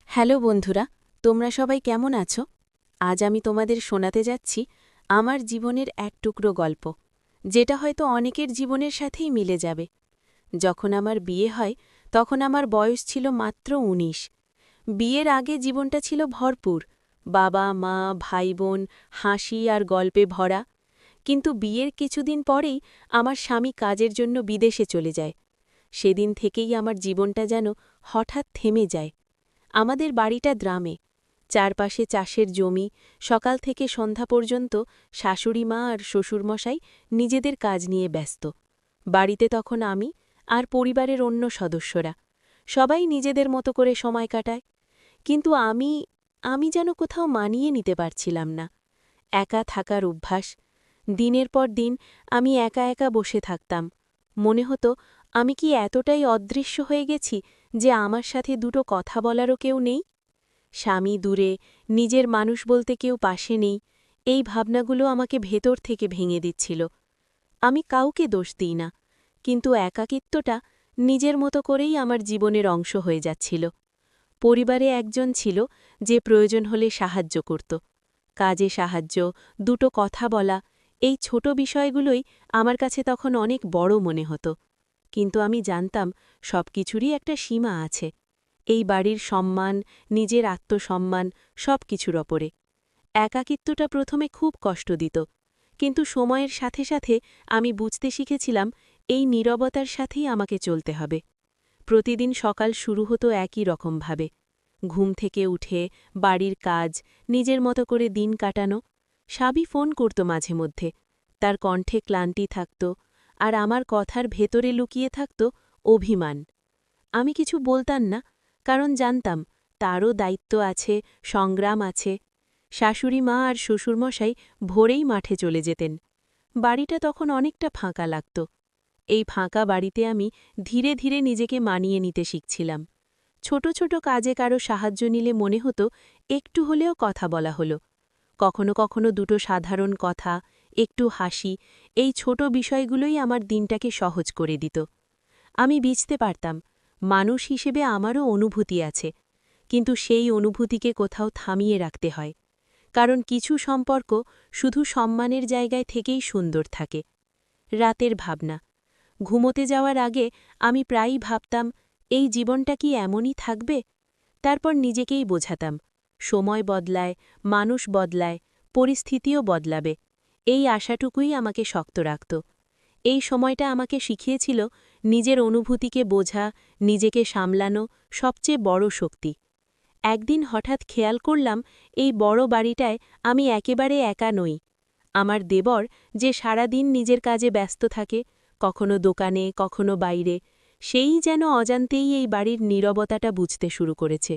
Hello বন্ধুরা, তোমরা সবাই কেমন আছো? আজ আমি তোমাদের শোনাতে যাচ্ছি আমার জীবনের এক টুকরো গল্প, যেটা হয়তো অনেকের জীবনের সাথেই মিলে যাবে। যখন আমার বিয়ে হয় তখন আমার বয়স ছিল মাত্র ১৯। বিয়ের আগে জীবনটা ছিল ভরপুর, বাবা মা ভাই বোন, হাসি আর গল্পে ভরা। কিন্তু বিয়ের কিছুদিন পরেই আমার স্বামী কাজের জন্য বিদেশে চলে যায়। সেদিন থেকেই আমার জীবনটা যেন হঠাৎ থেমে যায়। আমাদের বাড়িটা গ্রামে, চারপাশে চাষের জমি। সকাল থেকে সন্ধ্যা পর্যন্ত শাশুড়ি মা আর শ্বশুরমশাই নিজেদের কাজ নিয়ে ব্যস্ত। বাড়িতে তখন আমি আর পরিবারের অন্য সদস্যরা সবাই নিজেদের মতো করে সময় কাটায়। কিন্তু আমি যেন কোথাও মানিয়ে নিতে পারছিলাম না। একা থাকার অভ্যাস। দিনের পর দিন আমি একা একা বসে থাকতাম। মনে হতো আমি কি এতটাই অদৃশ্য হয়ে গেছি যে আমার সাথে দুটো কথা বলারও কেউ নেই। স্বামী দূরে, নিজের মানুষ বলতে কেউ পাশে নেই, এই ভাবনাগুলো আমাকে ভেতর থেকে ভেঙে দিচ্ছিল। আমি কাউকে দোষ দিই না, কিন্তু একাকিত্বটা নিজের মতো করেই আমার জীবনের অংশ হয়ে যাচ্ছিল। পরিবারে একজন ছিল যে প্রয়োজন হলে সাহায্য করত। কাজে সাহায্য, দুটো কথা বলা, এই ছোট বিষয়গুলোই আমার কাছে তখন অনেক বড় মনে হতো। কিন্তু আমি জানতাম সবকিছুরই একটা সীমা আছে। এই বাড়ির সম্মান, নিজের আত্মসম্মান, সব কিছুর ওপরে একাকিত্বটা প্রথমে খুব কষ্ট দিত। কিন্তু সময়ের সাথে সাথে আমি বুঝতে শিখেছিলাম এই নীরবতার সাথেই আমাকে চলতে হবে। প্রতিদিন সকাল শুরু হতো একই রকমভাবে। ঘুম থেকে উঠে বাড়ির কাজ, নিজের মতো করে দিন কাটানো। স্বামী ফোন করত মাঝে মধ্যে, তার কণ্ঠে ক্লান্তি থাকত, আর আমার কথার ভেতরে লুকিয়ে থাকত অভিমান। আমি কিছু বলতাম না, কারণ জানতাম তারও দায়িত্ব আছে, সংগ্রাম আছে। শাশুড়ি মা আর শ্বশুরমশাই ভোরেই মাঠে চলে যেতেন। বাড়িটা তখন অনেকটা ফাঁকা লাগত। এই ফাঁকা বাড়িতে আমি ধীরে ধীরে নিজেকে মানিয়ে নিতে শিখছিলাম। ছোট ছোট কাজে কারো সাহায্য নিলে মনে হতো একটু হলেও কথা বলা হলো। কখনো কখনো দুটো সাধারণ কথা, একটু হাসি, এই ছোট বিষয়গুলোই আমার দিনটাকে সহজ করে দিত। আমি বুঝতে পারতাম মানুষ হিসেবে আমারও অনুভূতি আছে, কিন্তু সেই অনুভূতিকে কোথাও থামিয়ে রাখতে হয়। কারণ কিছু সম্পর্ক শুধু সম্মানের জায়গায় থেকেই সুন্দর থাকে। রাতের ভাবনা। ঘুমোতে যাওয়ার আগে আমি প্রায়ই ভাবতাম, এই জীবনটা কি এমনই থাকবে? তারপর নিজেকেই বোঝাতাম, সময় বদলায়, মানুষ বদলায়, পরিস্থিতিও বদলাবে। এই আশাটুকুই আমাকে শক্ত রাখত। এই সময়টা আমাকে শিখিয়েছিল নিজের অনুভূতিকে বোঝা, নিজেকে সামলানো সবচেয়ে বড় শক্তি। একদিন হঠাৎ খেয়াল করলাম এই বড় বাড়িটায় আমি একেবারে একা নই। আমার দেবর, যে সারাদিন নিজের কাজে ব্যস্ত থাকে, কখনো দোকানে কখনো বাইরে, সেই যেন অজান্তেই এই বাড়ির নীরবতাটা বুঝতে শুরু করেছে।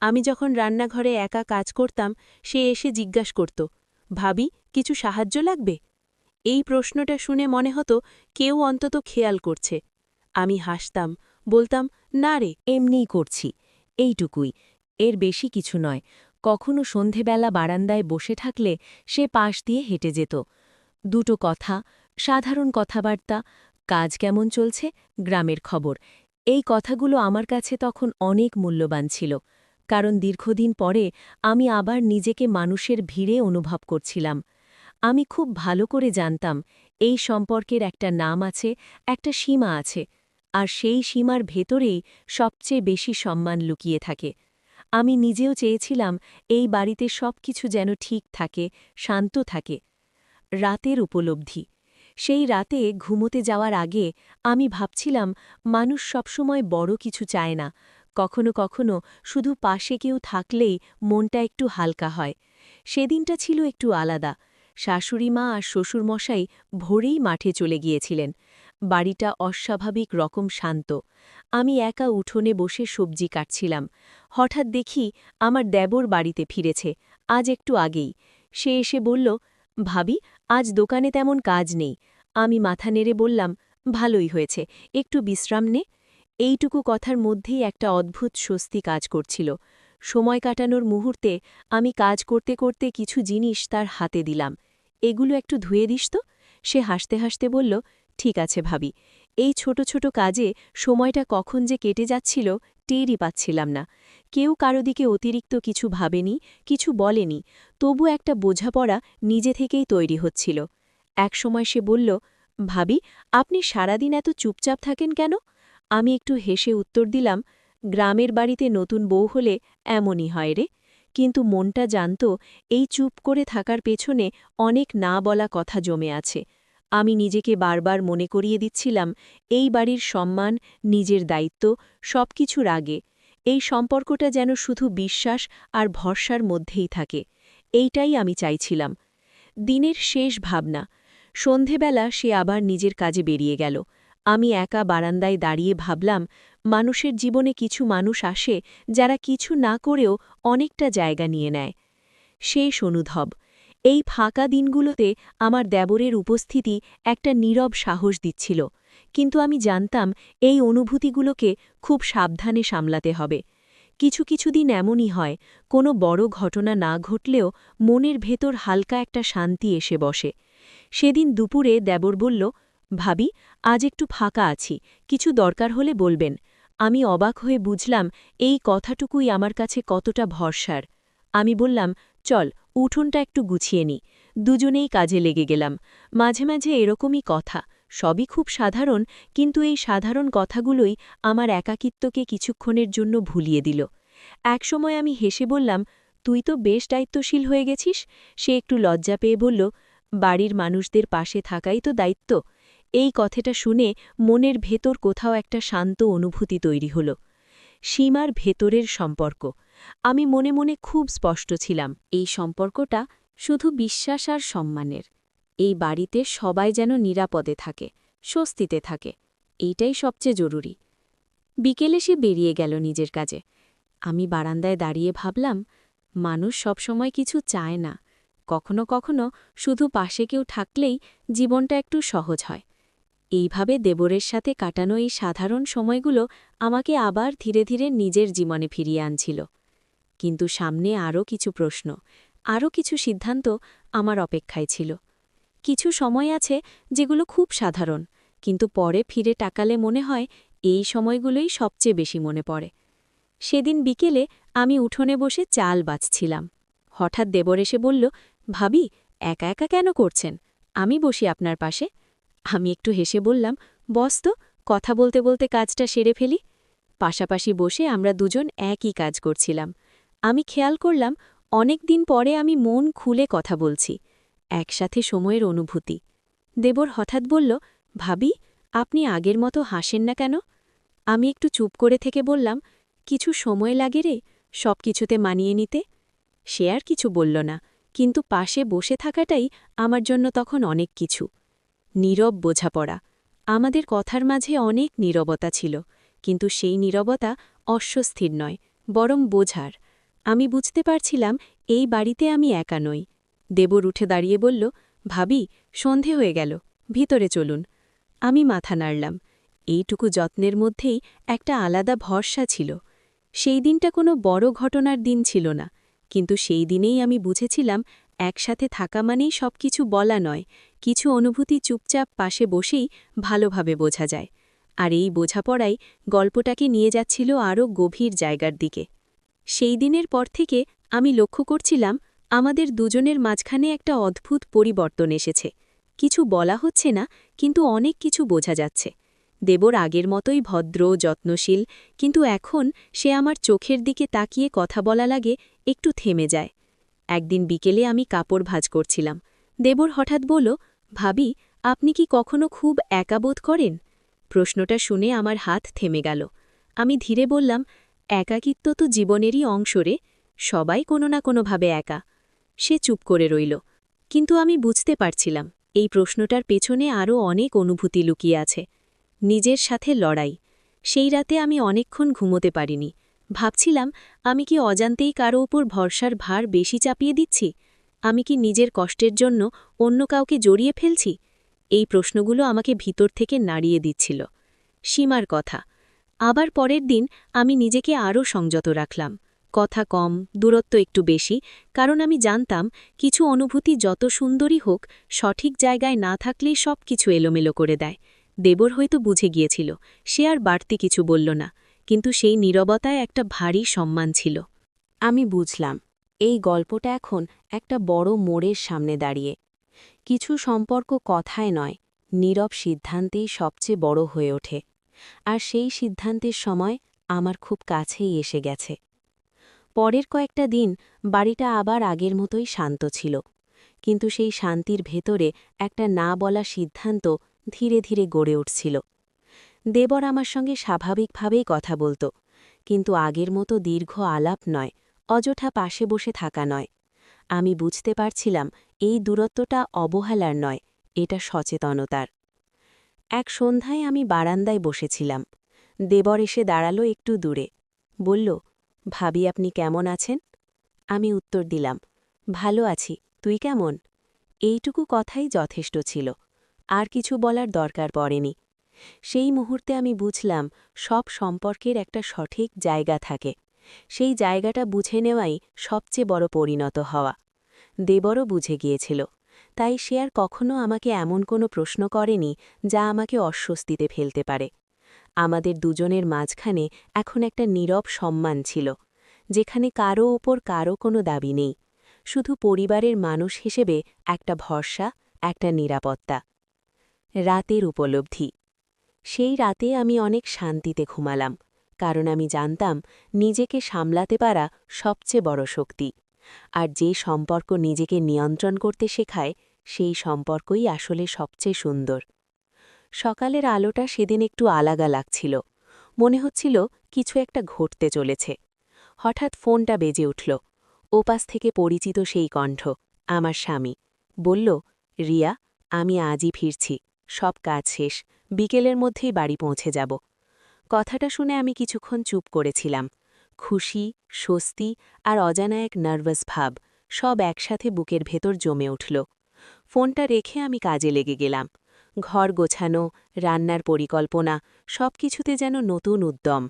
আমি যখন রান্নাঘরে একা কাজ করতাম, সে এসে জিজ্ঞাসা করত, ভাবি, কিছু সাহায্য লাগবে? এই প্রশ্নটা শুনে মনে হতো কেউ অন্তত খেয়াল করছে। আমি হাসতাম, বলতাম, না রে, এমনিই করছি, এইটুকুই, এর বেশি কিছু নয়। কখনো সন্ধেবেলা বারান্দায় বসে থাকলে সে পাশ দিয়ে হেঁটে যেত। দুটো কথা, সাধারণ কথাবার্তা, কাজ কেমন চলছে, গ্রামের খবর, এই কথাগুলো আমার কাছে তখন অনেক মূল্যবান ছিল। কারণ দীর্ঘদিন পরে আমি আবার নিজেকে মানুষের ভিড়ে অনুভব করছিলাম। আমি খুব ভালো করে জানতাম এই সম্পর্কের একটা নাম আছে, একটা সীমা আছে, আর সেই সীমার ভেতরেই সবচেয়ে বেশি সম্মান লুকিয়ে থাকে। আমি নিজেও চেয়েছিলাম এই বাড়িতে সবকিছু যেন ঠিক থাকে, শান্ত থাকে। রাতের উপলব্ধি। সেই রাতে ঘুমোতে যাওয়ার আগে আমি ভাবছিলাম মানুষ সবসময় বড় কিছু চায় না, কখনো কখনো শুধু পাশে কেউ থাকলেই মনটা একটু হালকা হয়। সেদিনটা ছিল একটু আলাদা। শাশুড়িমা আর শ্বশুরমশাই ভোরেই মাঠে চলে গিয়েছিলেন। বাড়িটা অস্বাভাবিক রকম শান্ত। আমি একা উঠোনে বসে সবজি কাটছিলাম। হঠাৎ দেখি আমার দেবর বাড়িতে ফিরেছে, আজ একটু আগেই। সে এসে বলল, ভাবি, আজ দোকানে তেমন কাজ নেই। আমি মাথা নেড়ে বললাম, ভালোই হয়েছে, একটু বিশ্রাম নে। এইটুকু কথার মধ্যেই একটা অদ্ভুত স্বস্তি কাজ করছিল। সময় কাটানোর মুহূর্তে আমি কাজ করতে করতে কিছু জিনিস তার হাতে দিলাম। এগুলো একটু ধুয়ে দিস তো? সে হাসতে হাসতে বলল, ঠিক আছে ভাবি। এই ছোট ছোট কাজে সময়টা কখন যে কেটে যাচ্ছিল টেরই পাচ্ছিলাম না। কেউ কারো দিকে অতিরিক্ত কিছু ভাবেনি, কিছু বলেনি, তবু একটা বোঝাপড়া নিজে থেকেই তৈরি হচ্ছিল। একসময় সে বলল, ভাবি, আপনি সারাদিন এত চুপচাপ থাকেন কেন? আমি একটু হেসে উত্তর দিলাম, গ্রামের বাড়িতে নতুন বউ হলে এমনই হয় রে। কিন্তু মনটা জানত এই চুপ করে থাকার পেছনে অনেক না বলা কথা জমে আছে। আমি নিজেকে বারবার মনে করিয়ে দিচ্ছিলাম, এই বাড়ির সম্মান, নিজের দায়িত্ব, সবকিছুর আগে। এই সম্পর্কটা যেন শুধু বিশ্বাস আর ভরসার মধ্যেই থাকে। এইটাই আমি চাইছিলাম। দিনের শেষ ভাবনা। সন্ধেবেলা সে আবার নিজের কাজে বেরিয়ে গেল। আমি একা বারান্দায় দাঁড়িয়ে ভাবলাম, মানুষের জীবনে কিছু মানুষ আসে যারা কিছু না করেও অনেকটা জায়গা নিয়ে নেয়। শেষ অনুভব। এই ফাঁকা দিনগুলোতে আমার দেবরের উপস্থিতি একটা নীরব সাহস দিচ্ছিল, কিন্তু আমি জানতাম এই অনুভূতিগুলোকে খুব সাবধানে সামলাতে হবে। কিছু কিছু দিন এমনই হয়, কোনো বড় ঘটনা না ঘটলেও মনের ভেতর হালকা একটা শান্তি এসে বসে। সেদিন দুপুরে দেবর বলল, ভাবি, আজ একটু ফাঁকা আছি, কিছু দরকার হলে বলবেন। আমি অবাক হয়ে বুঝলাম এই কথাটুকুই আমার কাছে কতটা ভরসার। আমি বললাম, চল উঠোনটা একটু গুছিয়ে নি। দুজনেই কাজে লেগে গেলাম। মাঝে মাঝে এরকমই কথা, সবই খুব সাধারণ, কিন্তু এই সাধারণ কথাগুলোই আমার একাকিত্বকে কিছুক্ষণের জন্য ভুলিয়ে দিল। একসময় আমি হেসে বললাম, তুই তো বেশ দায়িত্বশীল হয়ে গেছিস। সে একটু লজ্জা পেয়ে বলল, বাড়ির মানুষদের পাশে থাকাই তো দায়িত্ব। এই কথাটা শুনে মনের ভেতর কোথাও একটা শান্ত অনুভূতি তৈরি হল। সীমার ভেতরের সম্পর্ক। আমি মনে মনে খুব স্পষ্ট ছিলাম, এই সম্পর্কটা শুধু বিশ্বাস আর সম্মানের। এই বাড়িতে সবাই যেন নিরাপদে থাকে, স্বস্তিতে থাকে, এইটাই সবচেয়ে জরুরি। বিকেলে সে বেরিয়ে গেল নিজের কাজে। আমি বারান্দায় দাঁড়িয়ে ভাবলাম, মানুষ সবসময় কিছু চায় না, কখনো কখনো শুধু পাশে কেউ থাকলেই জীবনটা একটু সহজ হয়। এইভাবে দেবরের সাথে কাটানো এই সাধারণ সময়গুলো আমাকে আবার ধীরে ধীরে নিজের জীবনে ফিরিয়ে আনছিল। কিন্তু সামনে আরও কিছু প্রশ্ন, আরও কিছু সিদ্ধান্ত আমার অপেক্ষায় ছিল। কিছু সময় আছে যেগুলো খুব সাধারণ, কিন্তু পরে ফিরে তাকালে মনে হয় এই সময়গুলোই সবচেয়ে বেশি মনে পড়ে। সেদিন বিকেলে আমি উঠোনে বসে চাল বাছছিলাম। হঠাৎ দেবর এসে বলল, ভাবি, একা একা কেন করছেন? আমি বসি আপনার পাশে। আমি একটু হেসে বললাম, বস তো, কথা বলতে বলতে কাজটা সেরে ফেলি। পাশাপাশি বসে আমরা দুজন একই কাজ করছিলাম। আমি খেয়াল করলাম, অনেক দিন পরে আমি মন খুলে কথা বলছি, একসাথে সময়ের অনুভূতি। দেবর হঠাৎ বলল, ভাবি, আপনি আগের মতো হাসেন না কেন? আমি একটু চুপ করে থেকে বললাম, কিছু সময় লাগে রে, সব কিছুতে মানিয়ে নিতে। সে আর কিছু বলল না, কিন্তু পাশে বসে থাকাটাই আমার জন্য তখন অনেক কিছু। নীরব বোঝাপড়া। আমাদের কথার মাঝে অনেক নীরবতা ছিল, কিন্তু সেই নীরবতা অস্বস্তির নয়, বরং বোঝার। আমি বুঝতে পারছিলাম এই বাড়িতে আমি একা নই। দেবর উঠে দাঁড়িয়ে বলল, ভাবি, সন্ধে হয়ে গেল, ভিতরে চলুন। আমি মাথা নাড়লাম। এইটুকু যত্নের মধ্যেই একটা আলাদা ভরসা ছিল। সেই দিনটা কোনো বড় ঘটনার দিন ছিল না, কিন্তু সেই দিনেই আমি বুঝেছিলাম একসাথে থাকা মানেই সবকিছু বলা নয়, কিছু অনুভূতি চুপচাপ পাশে বসেই ভালোভাবে বোঝা যায়। আর এই বোঝাপড়াই গল্পটাকে নিয়ে যাচ্ছিল আরও গভীর জায়গার দিকে। সেই দিনের পর থেকে আমি লক্ষ্য করছিলাম আমাদের দুজনের মাঝখানে একটা অদ্ভুত পরিবর্তন এসেছে। কিছু বলা হচ্ছে না, কিন্তু অনেক কিছু বোঝা যাচ্ছে। দেবর আগের মতোই ভদ্র, যত্নশীল, কিন্তু এখন সে আমার চোখের দিকে তাকিয়ে কথা বলা লাগে একটু থেমে যায়। একদিন বিকেলে আমি কাপড় ভাঁজ করছিলাম। দেবর হঠাৎ বলল, ভাবি, আপনি কি কখনো খুব একা বোধ করেন? প্রশ্নটা শুনে আমার হাত থেমে গেল। আমি ধীরে বললাম, একাকিত্ব তো জীবনেরই অংশ রে, সবাই কোনো না কোনোভাবে একা। সে চুপ করে রইল, কিন্তু আমি বুঝতে পারছিলাম এই প্রশ্নটার পেছনে আরও অনেক অনুভূতি লুকিয়ে আছে। নিজের সাথে লড়াই। সেই রাতে আমি অনেকক্ষণ ঘুমোতে পারিনি। ভাবছিলাম, আমি কি অজান্তেই কারো উপর ভরসার ভার বেশি চাপিয়ে দিচ্ছি? আমি কি নিজের কষ্টের জন্য অন্য কাউকে জড়িয়ে ফেলছি? এই প্রশ্নগুলো আমাকে ভিতর থেকে নাড়িয়ে দিচ্ছিল। সীমার কথা। আবার পরের দিন আমি নিজেকে আরও সংযত রাখলাম। কথা কম, দূরত্ব একটু বেশি, কারণ আমি জানতাম কিছু অনুভূতি যত সুন্দরই হোক, সঠিক জায়গায় না থাকলেই সব কিছু এলোমেলো করে দেয়। দেবর হয়তো বুঝে গিয়েছিল, সে আর বাড়তি কিছু বলল না, কিন্তু সেই নীরবতায় একটা ভারী সম্মান ছিল। আমি বুঝলাম, এই গল্পটা এখন একটা বড় মোড়ের সামনে দাঁড়িয়ে। কিছু সম্পর্ক কথায় নয়, নীরব সিদ্ধান্তেই সবচেয়ে বড় হয়ে ওঠে। আর সেই সিদ্ধান্তের সময় আমার খুব কাছেই এসে গেছে। পরের কয়েকটা দিন বাড়িটা আবার আগের মতোই শান্ত ছিল, কিন্তু সেই শান্তির ভেতরে একটা না বলা সিদ্ধান্ত ধীরে ধীরে গড়ে উঠছিল। দেবর আমার সঙ্গে স্বাভাবিকভাবেই কথা বলত, কিন্তু আগের মতো দীর্ঘ আলাপ নয়, অযথা পাশে বসে থাকা নয়। আমি বুঝতে পারছিলাম এই দূরত্বটা অবহেলার নয়, এটা সচেতনতার। এক সন্ধ্যায় আমি বারান্দায় বসেছিলাম। দেবর এসে দাঁড়ালো একটু দূরে। বলল, ভাবি আপনি কেমন আছেন? আমি উত্তর দিলাম, ভালো আছি, তুই কেমন? এইটুকু কথাই যথেষ্ট ছিল, আর কিছু বলার দরকার পড়েনি। সেই মুহূর্তে আমি বুঝলাম, সব সম্পর্কের একটা সঠিক জায়গা থাকে, সেই জায়গাটা বুঝে নেওয়াই সবচেয়ে বড় পরিণত হওয়া। দেবরও বুঝে গিয়েছিল, তাই সে আর কখনো আমাকে এমন কোনো প্রশ্ন করেনি যা আমাকে অস্বস্তিতে ফেলতে পারে। আমাদের দুজনের মাঝখানে এখন একটা নীরব সম্মান ছিল, যেখানে কারও ওপর কারও কোনো দাবি নেই, শুধু পরিবারের মানুষ হিসেবে একটা ভরসা, একটা নিরাপত্তা। রাতের উপলব্ধি। সেই রাতে আমি অনেক শান্তিতে ঘুমালাম, কারণ আমি জানতাম নিজেকে সামলাতে পারা সবচেয়ে বড় শক্তি। আর যে সম্পর্ক নিজেকে নিয়ন্ত্রণ করতে শেখায়, সেই সম্পর্কই আসলে সবচেয়ে সুন্দর। সকালের আলোটা সেদিন একটু আলাদা লাগছিল, মনে হচ্ছিল কিছু একটা ঘটতে চলেছে। হঠাৎ ফোনটা বেজে উঠল। ওপাশ থেকে পরিচিত সেই কণ্ঠ, আমার স্বামী। বলল, রিয়া, আমি আজই ফিরছি, সব কাজ শেষ, বিকেলের মধ্যেই বাড়ি পৌঁছে যাব। কথাটা শুনে আমি কিছুক্ষণ চুপ করেছিলাম। খুশি, স্বস্তি আর অজানা এক নার্ভাস ভাব সব একসাথে বুকের ভেতর জমে উঠল। ফোনটা রেখে আমি কাজে লেগে গেলাম। ঘর গোছানো, রান্নার পরিকল্পনা, সবকিছুতে যেন নতুন উদ্যম।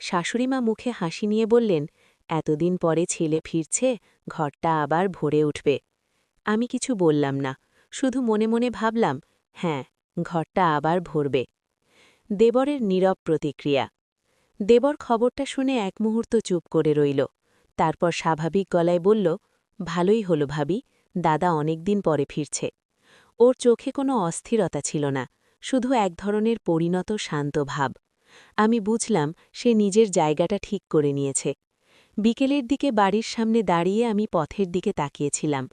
শাশুড়িমা মুখে হাসি নিয়ে বললেন, এতদিন পরে ছেলে ফিরছে, ঘরটা আবার ভরে উঠবে। আমি কিছু বললাম না, শুধু মনে মনে ভাবলাম, হ্যাঁ, ঘরটা আবার ভরবে। দেবরের নীরব প্রতিক্রিয়া। দেবর খবরটা শুনে এক মুহূর্ত চুপ করে রইল, তারপর স্বাভাবিক গলায় বলল, ভালোই হলো ভাবি, দাদা অনেকদিন পরে ফিরছে। ওর চোখে কোনো অস্থিরতা ছিল না, শুধু এক ধরনের পরিণত শান্ত ভাব। আমি বুঝলাম সে নিজের জায়গাটা ঠিক করে নিয়েছে। বিকেলের দিকে বাড়ির সামনে দাঁড়িয়ে আমি পথের দিকে তাকিয়েছিলাম।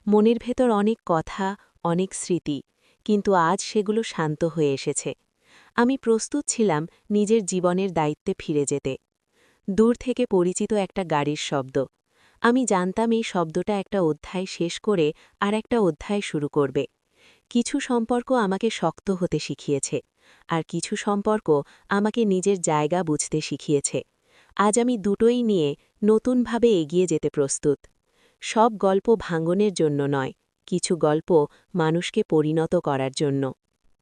মনের ভেতর অনেক কথা, অনেক স্মৃতি, কিন্তু আজ সেগুলো শান্ত হয়ে এসেছে। আমি প্রস্তুত ছিলাম নিজের জীবনের দায়িত্বে ফিরে যেতে। দূর থেকে পরিচিত একটা গাড়ির শব্দ। আমি জানতাম এই শব্দটা একটা অধ্যায় শেষ করে আর একটা অধ্যায় শুরু করবে। কিছু সম্পর্ক আমাকে শক্ত হতে শিখিয়েছে, আর কিছু সম্পর্ক আমাকে নিজের জায়গা বুঝতে শিখিয়েছে। আজ আমি দুটোই নিয়ে নতুনভাবে এগিয়ে যেতে প্রস্তুত। সব গল্প ভাঙনের জন্য নয়, কিছু গল্প মানুষকে পরিণত করার জন্য।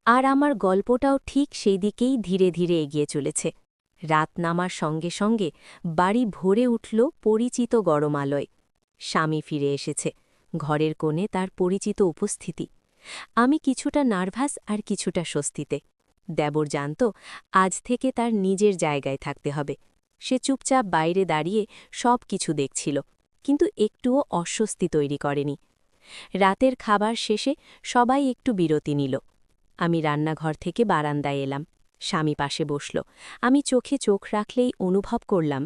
আর আমার গল্পটাও ঠিক সেই দিকেই ধীরে ধীরে এগিয়ে চলেছে। রাত নামার সঙ্গে সঙ্গে বাড়ি ভরে উঠল পরিচিত গরম আলোয়। স্বামী ফিরে এসেছে, ঘরের কোণে তার পরিচিত উপস্থিতি। আমি কিছুটা নার্ভাস আর কিছুটা স্বস্তিতে। দেবর জানত আজ থেকে তার নিজের জায়গায় থাকতে হবে। সে চুপচাপ বাইরে দাঁড়িয়ে সব কিছু দেখছিল, কিন্তু একটুও অস্বস্তি তৈরি করেনি। রাতের খাবার শেষে সবাই একটু বিরতি নিল। আমি রান্নাঘর থেকে বারান্দায় এলাম। স্বামী পাশে বসল। আমি চোখে চোখ রাখলেই অনুভব করলাম,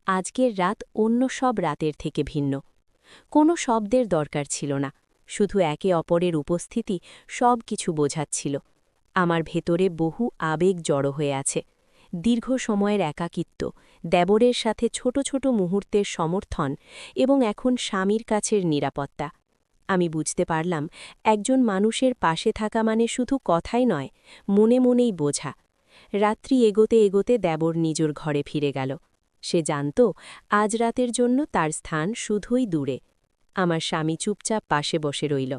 আজকের রাত অন্য সব রাতের থেকে ভিন্ন। কোনো শব্দের দরকার ছিল না, শুধু একে অপরের উপস্থিতি সব কিছু বোঝাচ্ছিল। আমার ভেতরে বহু আবেগ জড়ো হয়ে আছে। দীর্ঘ সময়ের একাকিত্ব, দেবরের সাথে ছোট ছোট মুহূর্তের সমর্থন এবং এখন স্বামীর কাছের নিরাপত্তা। আমি বুঝতে পারলাম, একজন মানুষের পাশে থাকা মানে শুধু কথাই নয়, মনে মনেই বোঝা। রাত্রি এগোতে এগোতে দেবর নিজের ঘরে ফিরে গেল। সে জানত আজ রাতের জন্য তার স্থান শুধুই দূরে। আমার স্বামী চুপচাপ পাশে বসে রইল।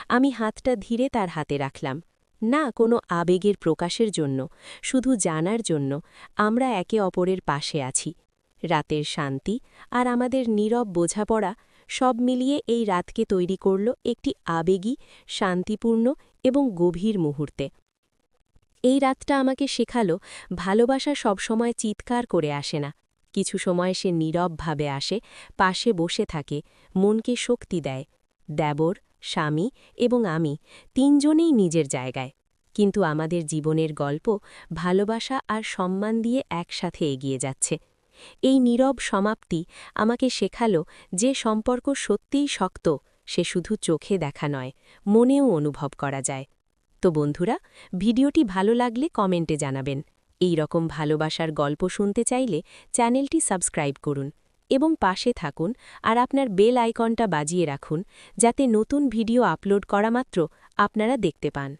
আমি হাতটা ধীরে তার হাতে রাখলাম, না কোনো আবেগের প্রকাশের জন্য, শুধু জানার জন্য আমরা একে অপরের পাশে আছি। রাতের শান্তি আর আমাদের নীরব বোঝাপড়া সব মিলিয়ে এই রাতকে তৈরি করল একটি আবেগী, শান্তিপূর্ণ এবং গভীর মুহূর্তে। এই রাতটা আমাকে শেখালো ভালোবাসা সবসময় চিৎকার করে আসে না, কিছু সময় সে নীরবভাবে আসে, পাশে বসে থাকে, মনকে শক্তি দেয়। দেবর, স্বামী এবং আমি তিনজনেই নিজের জায়গায়, কিন্তু আমাদের জীবনের গল্প ভালোবাসা আর সম্মান দিয়ে একসাথে এগিয়ে যাচ্ছে। এই নীরব সমাপ্তি আমাকে শেখালো যে সম্পর্ক সত্যিই শক্ত সে শুধু চোখে দেখা নয়, মনেও অনুভব করা যায়। তো বন্ধুরা, ভিডিওটি ভালো লাগলে কমেন্টে জানাবেন। এই রকম ভালোবাসার গল্প শুনতে চাইলে চ্যানেলটি সাবস্ক্রাইব করুন এবং পাশে থাকুন আর আপনার বেল আইকনটা বাজিয়ে রাখুন, যাতে নতুন ভিডিও আপলোড করা মাত্র আপনারা দেখতে পান।